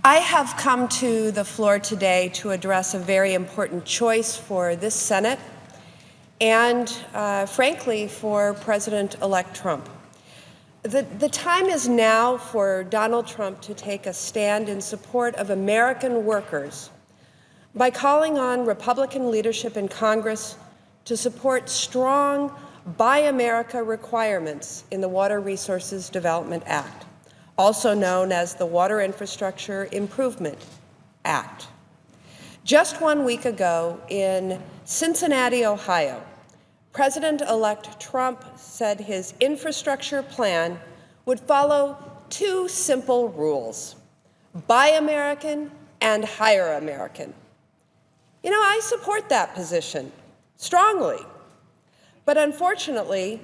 I have come to the floor today to address a very important choice for this Senate and, frankly, for President-elect Trump. The time is now for Donald Trump to take a stand in support of American workers by calling on Republican leadership in Congress to support strong Buy America requirements in the Water Resources Development Act, also known as the Water Infrastructure Improvement Act. Just 1 week ago in Cincinnati, Ohio, President-elect Trump said his infrastructure plan would follow two simple rules: Buy American and Hire American. You know, I support that position strongly, but unfortunately,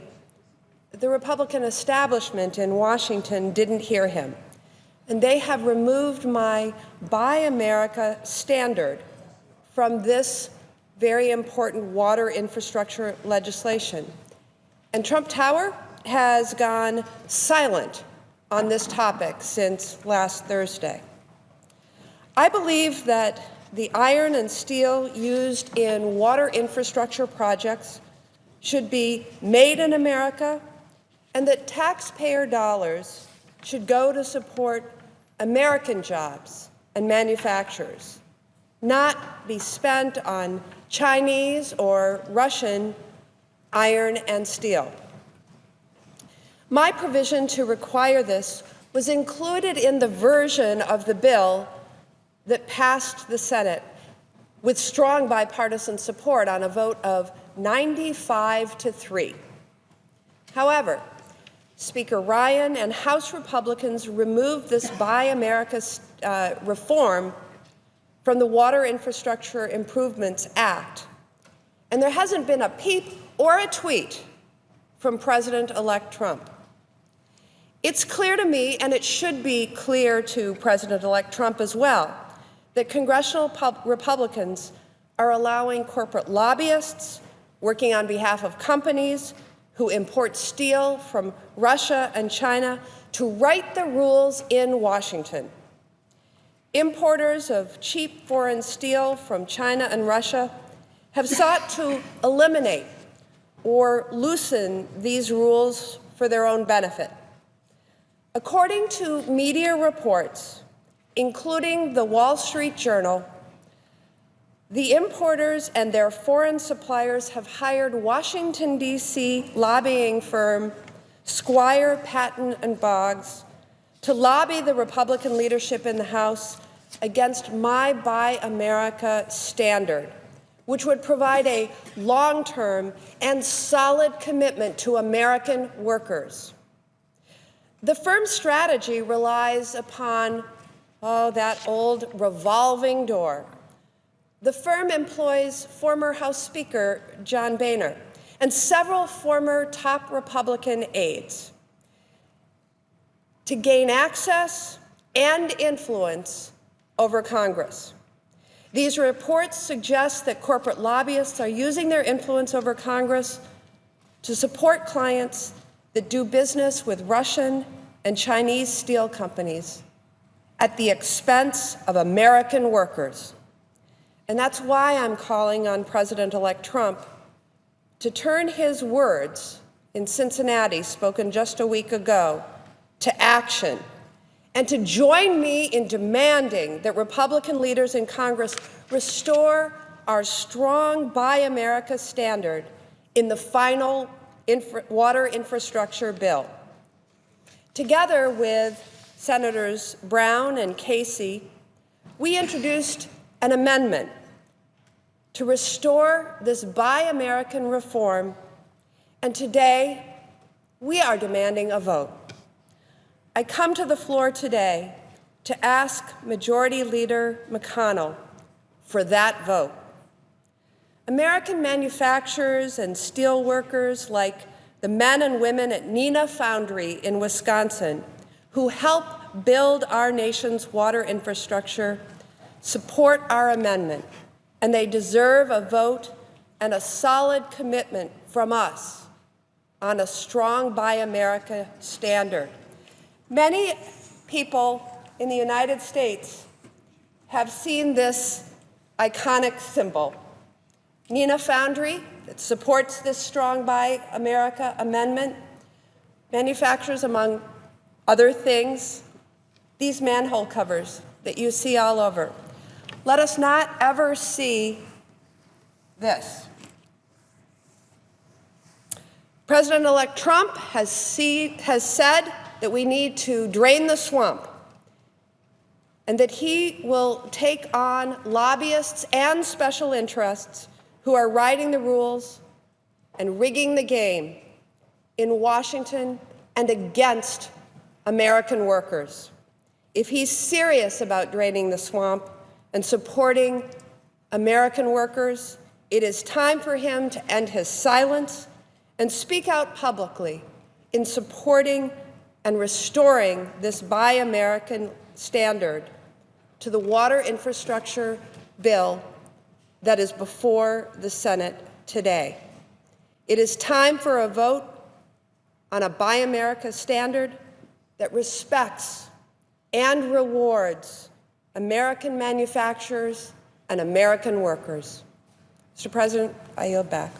the Republican establishment in Washington didn't hear him, and they have removed my Buy America standard from this very important water infrastructure legislation. And Trump Tower has gone silent on this topic since last Thursday. I believe that the iron and steel used in water infrastructure projects should be made in America, and that taxpayer dollars should go to support American jobs and manufacturers, not be spent on Chinese or Russian iron and steel. My provision to require this was included in the version of the bill that passed the Senate with strong bipartisan support on a vote of 95-3. However, Speaker Ryan and House Republicans removed this Buy America reform from the Water Infrastructure Improvements Act, and there hasn't been a peep or a tweet from President-elect Trump. It's clear to me, and it should be clear to President-elect Trump as well, that congressional Republicans are allowing corporate lobbyists working on behalf of companies who import steel from Russia and China to write the rules in Washington. Importers of cheap foreign steel from China and Russia have sought to eliminate or loosen these rules for their own benefit. According to media reports, including the Wall Street Journal, the importers and their foreign suppliers have hired Washington, D.C. lobbying firm Squire, Patton & Boggs to lobby the Republican leadership in the House against my Buy America standard, which would provide a long-term and solid commitment to American workers. The firm's strategy relies upon, that old revolving door. The firm employs former House Speaker John Boehner and several former top Republican aides to gain access and influence over Congress. These reports suggest that corporate lobbyists are using their influence over Congress to support clients that do business with Russian and Chinese steel companies at the expense of American workers. And that's why I'm calling on President-elect Trump to turn his words in Cincinnati, spoken just a week ago, to action, and to join me in demanding that Republican leaders in Congress restore our strong Buy America standard in the final water infrastructure bill. Together with Senators Brown and Casey, we introduced an amendment to restore this Buy American reform, and today we are demanding a vote. I come to the floor today to ask Majority Leader McConnell for that vote. American manufacturers and steel workers, like the men and women at Neenah Foundry in Wisconsin, who help build our nation's water infrastructure, support our amendment, and they deserve a vote and a solid commitment from us on a strong Buy America standard. Many people in the United States have seen this iconic symbol. Neenah Foundry, that supports this Strong Buy America amendment, manufactures, among other things, these manhole covers that you see all over. Let us not ever see this. President-elect Trump has said that we need to drain the swamp and that he will take on lobbyists and special interests who are writing the rules and rigging the game in Washington and against American workers. If he's serious about draining the swamp and supporting American workers, it is time for him to end his silence and speak out publicly in supporting and restoring this Buy American standard to the water infrastructure bill that is before the Senate today. It is time for a vote on a Buy America standard that respects and rewards American manufacturers and American workers. Mr. President, I yield back.